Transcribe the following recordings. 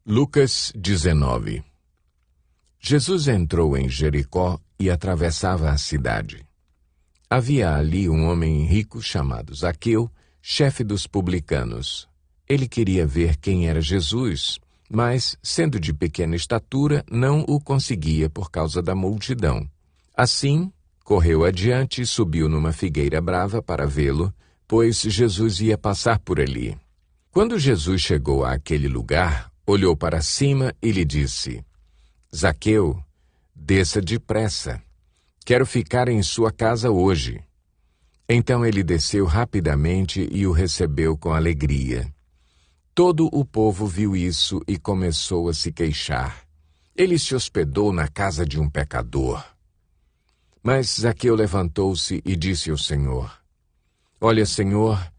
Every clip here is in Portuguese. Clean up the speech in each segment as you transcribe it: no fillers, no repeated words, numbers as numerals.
Lucas 19. Jesus entrou em Jericó e atravessava a cidade. Havia ali um homem rico chamado Zaqueu, chefe dos publicanos. Ele queria ver quem era Jesus, mas, sendo de pequena estatura, não o conseguia por causa da multidão. Assim, correu adiante e subiu numa figueira brava para vê-lo, pois Jesus ia passar por ali. Quando Jesus chegou àquele lugar, olhou para cima e lhe disse: Zaqueu, desça depressa. Quero ficar em sua casa hoje. Então ele desceu rapidamente e o recebeu com alegria. Todo o povo viu isso e começou a se queixar. Ele se hospedou na casa de um pecador. Mas Zaqueu levantou-se e disse ao Senhor: Olha, Senhor,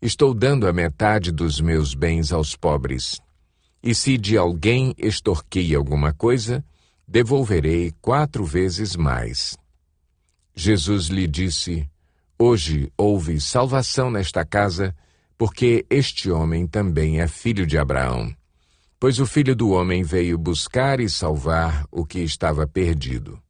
estou dando a metade dos meus bens aos pobres. E se de alguém extorquei alguma coisa, devolverei 4 vezes mais. Jesus lhe disse: Hoje houve salvação nesta casa, porque este homem também é filho de Abraão. Pois o Filho do Homem veio buscar e salvar o que estava perdido.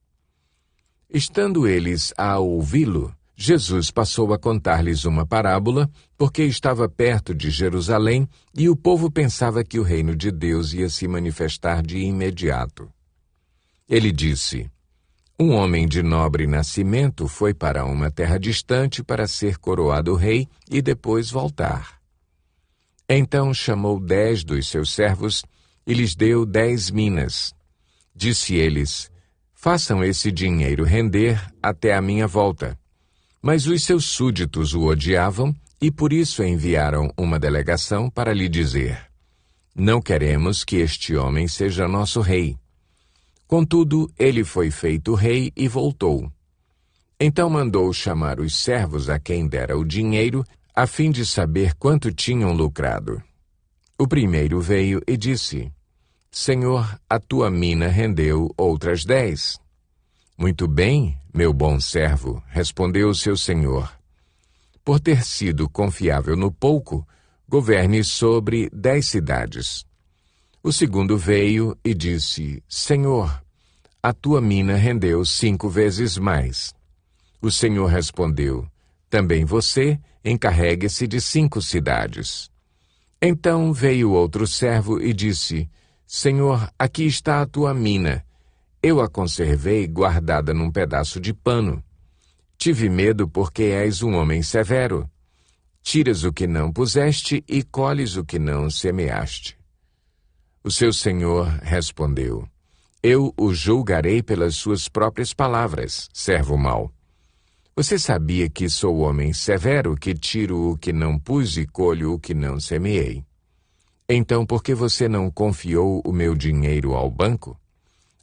Estando eles a ouvi-lo, Jesus passou a contar-lhes uma parábola, porque estava perto de Jerusalém e o povo pensava que o reino de Deus ia se manifestar de imediato. Ele disse: Um homem de nobre nascimento foi para uma terra distante para ser coroado rei e depois voltar. Então chamou 10 dos seus servos e lhes deu 10 minas. Disse eles: Façam esse dinheiro render até a minha volta. Mas os seus súditos o odiavam e por isso enviaram uma delegação para lhe dizer: Não queremos que este homem seja nosso rei. Contudo, ele foi feito rei e voltou. Então mandou chamar os servos a quem dera o dinheiro, a fim de saber quanto tinham lucrado. O primeiro veio e disse: Senhor, a tua mina rendeu outras 10. Muito bem, meu bom servo, respondeu o seu senhor. Por ter sido confiável no pouco, governe sobre 10 cidades. O segundo veio e disse: Senhor, a tua mina rendeu 5 vezes mais. O Senhor respondeu: Também você encarregue-se de 5 cidades. Então veio outro servo e disse: Senhor, aqui está a tua mina. Eu a conservei guardada num pedaço de pano. Tive medo porque és um homem severo. Tiras o que não puseste e colhes o que não semeaste. O seu senhor respondeu: Eu o julgarei pelas suas próprias palavras, servo mau. Você sabia que sou homem severo, que tiro o que não pus e colho o que não semeei. Então, por que você não confiou o meu dinheiro ao banco?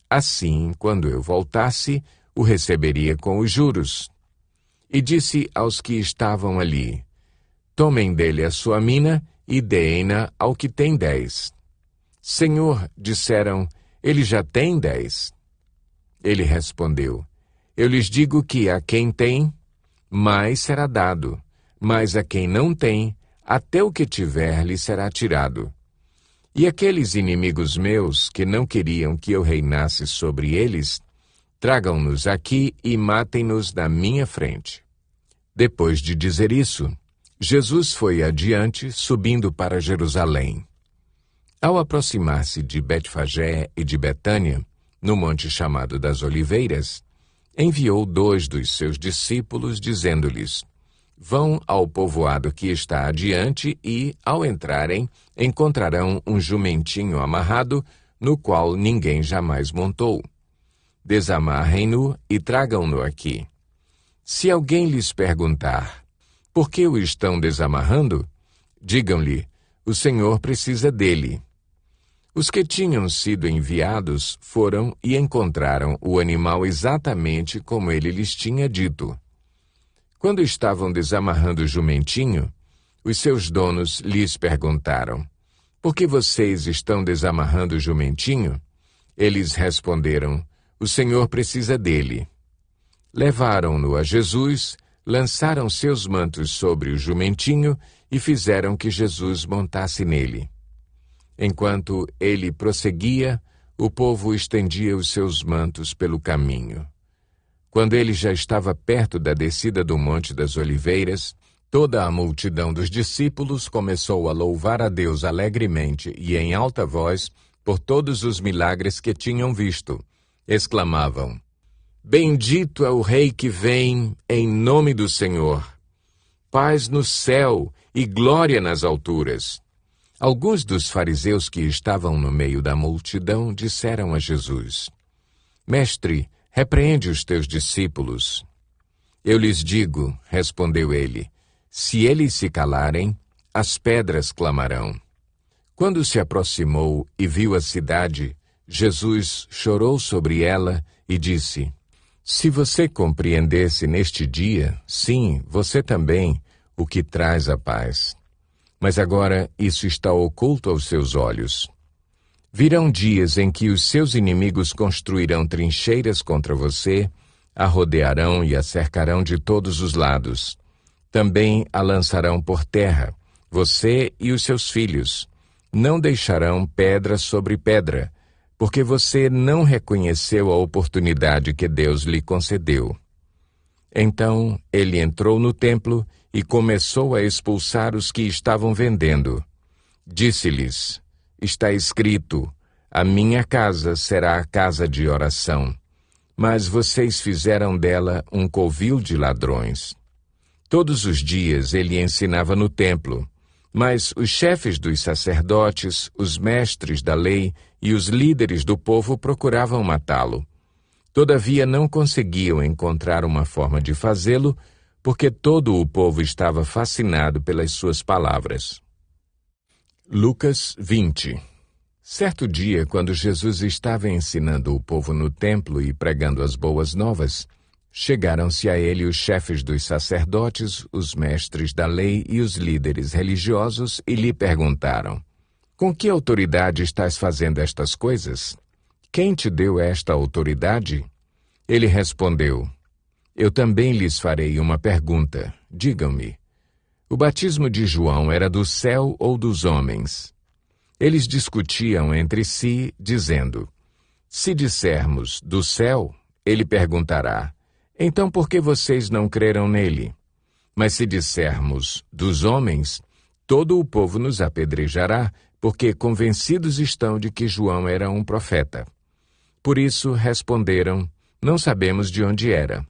Assim, quando eu voltasse, o receberia com os juros. E disse aos que estavam ali: Tomem dele a sua mina e deem-na ao que tem 10. Senhor, disseram, ele já tem 10. Ele respondeu: Eu lhes digo que a quem tem, mais será dado, mas a quem não tem, até o que tiver lhe será tirado. E aqueles inimigos meus, que não queriam que eu reinasse sobre eles, tragam-nos aqui e matem-nos na minha frente. Depois de dizer isso, Jesus foi adiante, subindo para Jerusalém. Ao aproximar-se de Betfagé e de Betânia, no monte chamado das Oliveiras, enviou 2 dos seus discípulos, dizendo-lhes: Vão ao povoado que está adiante e, ao entrarem, encontrarão um jumentinho amarrado, no qual ninguém jamais montou. Desamarrem-no e tragam-no aqui. Se alguém lhes perguntar: Por que o estão desamarrando? Digam-lhe: O Senhor precisa dele. Os que tinham sido enviados foram e encontraram o animal exatamente como ele lhes tinha dito. Quando estavam desamarrando o jumentinho, os seus donos lhes perguntaram: Por que vocês estão desamarrando o jumentinho? Eles responderam: O Senhor precisa dele. Levaram-no a Jesus, lançaram seus mantos sobre o jumentinho e fizeram que Jesus montasse nele. Enquanto ele prosseguia, o povo estendia os seus mantos pelo caminho. Quando ele já estava perto da descida do Monte das Oliveiras, toda a multidão dos discípulos começou a louvar a Deus alegremente e em alta voz por todos os milagres que tinham visto. Exclamavam: Bendito é o Rei que vem em nome do Senhor. Paz no céu e glória nas alturas. Alguns dos fariseus que estavam no meio da multidão disseram a Jesus: Mestre, repreende os teus discípulos. Eu lhes digo, respondeu ele, se eles se calarem, as pedras clamarão. Quando se aproximou e viu a cidade, Jesus chorou sobre ela e disse: Se você compreendesse neste dia, sim, você também, o que traz a paz. Mas agora isso está oculto aos seus olhos. Virão dias em que os seus inimigos construirão trincheiras contra você, a rodearão e a cercarão de todos os lados. Também a lançarão por terra, você e os seus filhos. Não deixarão pedra sobre pedra, porque você não reconheceu a oportunidade que Deus lhe concedeu. Então ele entrou no templo e começou a expulsar os que estavam vendendo. Disse-lhes: Está escrito, a minha casa será a casa de oração, mas vocês fizeram dela um covil de ladrões. Todos os dias ele ensinava no templo, mas os chefes dos sacerdotes, os mestres da lei e os líderes do povo procuravam matá-lo. Todavia não conseguiam encontrar uma forma de fazê-lo, porque todo o povo estava fascinado pelas suas palavras. Lucas 20. Certo dia, quando Jesus estava ensinando o povo no templo e pregando as boas novas, chegaram-se a ele os chefes dos sacerdotes, os mestres da lei e os líderes religiosos e lhe perguntaram: Com que autoridade estás fazendo estas coisas? Quem te deu esta autoridade? Ele respondeu: Eu também lhes farei uma pergunta. Digam-me, o batismo de João era do céu ou dos homens? Eles discutiam entre si, dizendo: Se dissermos do céu, ele perguntará: Então por que vocês não creram nele? Mas se dissermos dos homens, todo o povo nos apedrejará, porque convencidos estão de que João era um profeta. Por isso responderam: Não sabemos de onde era.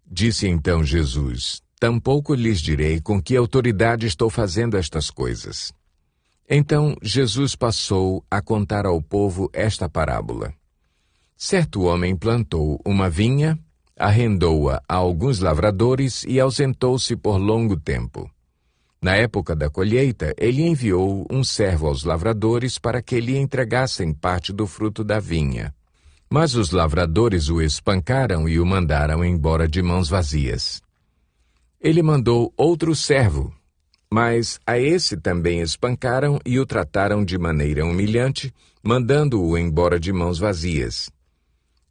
Disse então Jesus: Tampouco lhes direi com que autoridade estou fazendo estas coisas. Então Jesus passou a contar ao povo esta parábola. Certo homem plantou uma vinha, arrendou-a a alguns lavradores e ausentou-se por longo tempo. Na época da colheita, ele enviou um servo aos lavradores para que lhe entregassem parte do fruto da vinha. Mas os lavradores o espancaram e o mandaram embora de mãos vazias. Ele mandou outro servo, mas a esse também espancaram e o trataram de maneira humilhante, mandando-o embora de mãos vazias.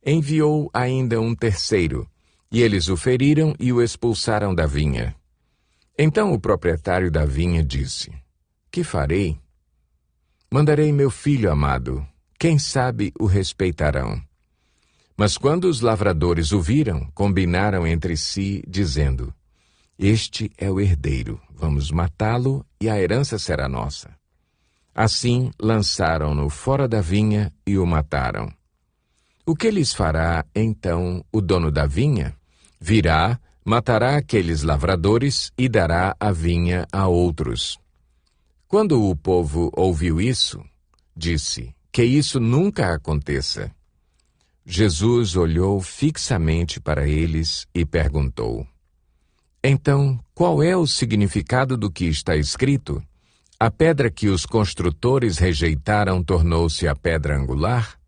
Enviou ainda um terceiro, e eles o feriram e o expulsaram da vinha. Então o proprietário da vinha disse: Que farei? Mandarei meu filho amado, quem sabe o respeitarão. Mas quando os lavradores o viram, combinaram entre si, dizendo: Este é o herdeiro, vamos matá-lo e a herança será nossa. Assim lançaram-no fora da vinha e o mataram. O que lhes fará, então, o dono da vinha? Virá, matará aqueles lavradores e dará a vinha a outros. Quando o povo ouviu isso, disse: Que isso nunca aconteça. Jesus olhou fixamente para eles e perguntou: Então, qual é o significado do que está escrito? A pedra que os construtores rejeitaram tornou-se a pedra angular?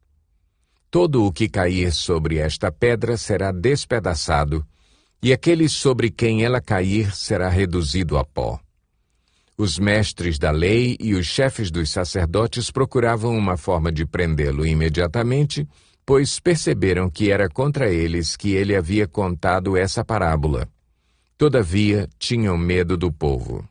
Todo o que cair sobre esta pedra será despedaçado, e aquele sobre quem ela cair será reduzido a pó. Os mestres da lei e os chefes dos sacerdotes procuravam uma forma de prendê-lo imediatamente, pois perceberam que era contra eles que ele havia contado essa parábola. Todavia, tinham medo do povo.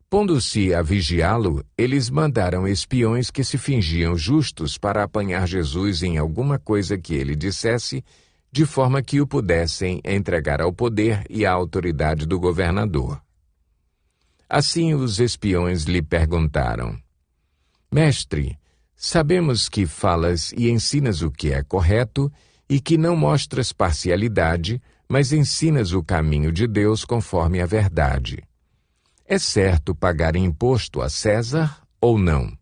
Pondo-se a vigiá-lo, eles mandaram espiões que se fingiam justos para apanhar Jesus em alguma coisa que ele dissesse, de forma que o pudessem entregar ao poder e à autoridade do governador. Assim os espiões lhe perguntaram: Mestre, sabemos que falas e ensinas o que é correto e que não mostras parcialidade, mas ensinas o caminho de Deus conforme a verdade. É certo pagar imposto a César ou não?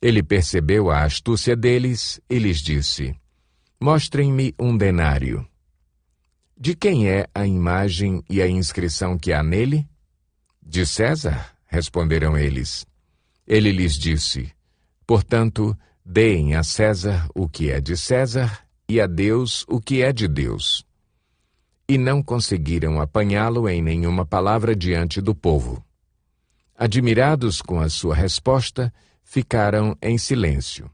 Ele percebeu a astúcia deles e lhes disse: Mostrem-me um denário. De quem é a imagem e a inscrição que há nele? De César, responderam eles. Ele lhes disse: Portanto, deem a César o que é de César e a Deus o que é de Deus. E não conseguiram apanhá-lo em nenhuma palavra diante do povo. Admirados com a sua resposta, ficaram em silêncio.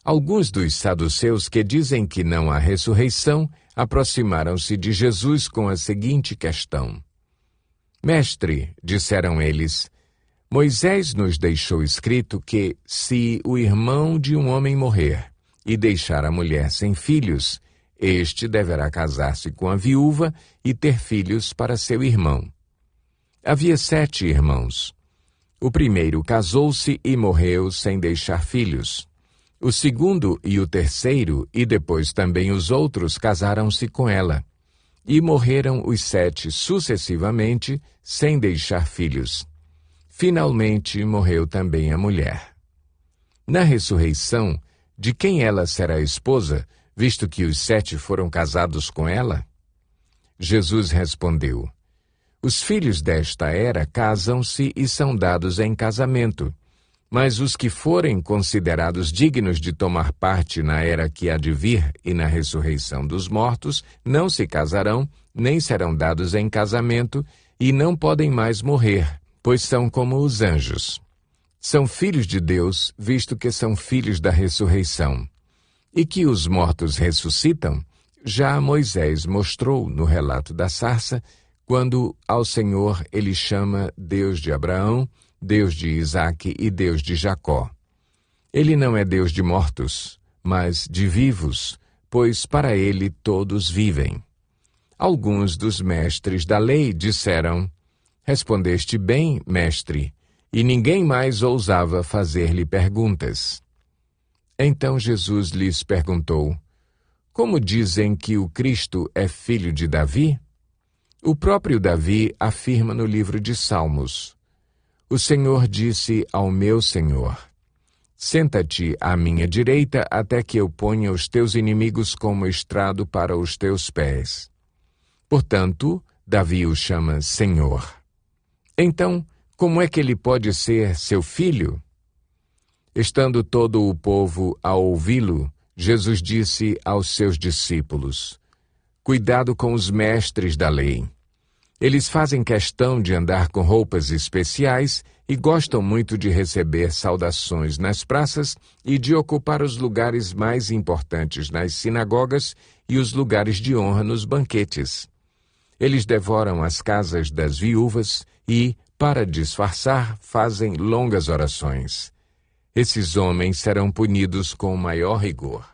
Alguns dos saduceus que dizem que não há ressurreição aproximaram-se de Jesus com a seguinte questão: Mestre, disseram eles, Moisés nos deixou escrito que, se o irmão de um homem morrer e deixar a mulher sem filhos, este deverá casar-se com a viúva e ter filhos para seu irmão. Havia 7 irmãos. O primeiro casou-se e morreu sem deixar filhos. O segundo e o terceiro, e depois também os outros, casaram-se com ela. E morreram os 7 sucessivamente, sem deixar filhos. Finalmente morreu também a mulher. Na ressurreição, de quem ela será esposa, visto que os 7 foram casados com ela? Jesus respondeu: Os filhos desta era casam-se e são dados em casamento, mas os que forem considerados dignos de tomar parte na era que há de vir e na ressurreição dos mortos, não se casarão, nem serão dados em casamento, e não podem mais morrer, pois são como os anjos. São filhos de Deus, visto que são filhos da ressurreição. E que os mortos ressuscitam, já Moisés mostrou no relato da sarça, quando ao Senhor ele chama Deus de Abraão, Deus de Isaque e Deus de Jacó. Ele não é Deus de mortos, mas de vivos, pois para ele todos vivem. Alguns dos mestres da lei disseram: Respondeste bem, mestre, e ninguém mais ousava fazer-lhe perguntas. Então Jesus lhes perguntou: Como dizem que o Cristo é filho de Davi? O próprio Davi afirma no livro de Salmos: O Senhor disse ao meu Senhor: Senta-te à minha direita até que eu ponha os teus inimigos como estrado para os teus pés. Portanto, Davi o chama Senhor. Então, como é que ele pode ser seu filho? Estando todo o povo a ouvi-lo, Jesus disse aos seus discípulos: Cuidado com os mestres da lei. Eles fazem questão de andar com roupas especiais e gostam muito de receber saudações nas praças e de ocupar os lugares mais importantes nas sinagogas e os lugares de honra nos banquetes. Eles devoram as casas das viúvas e, para disfarçar, fazem longas orações. Esses homens serão punidos com maior rigor.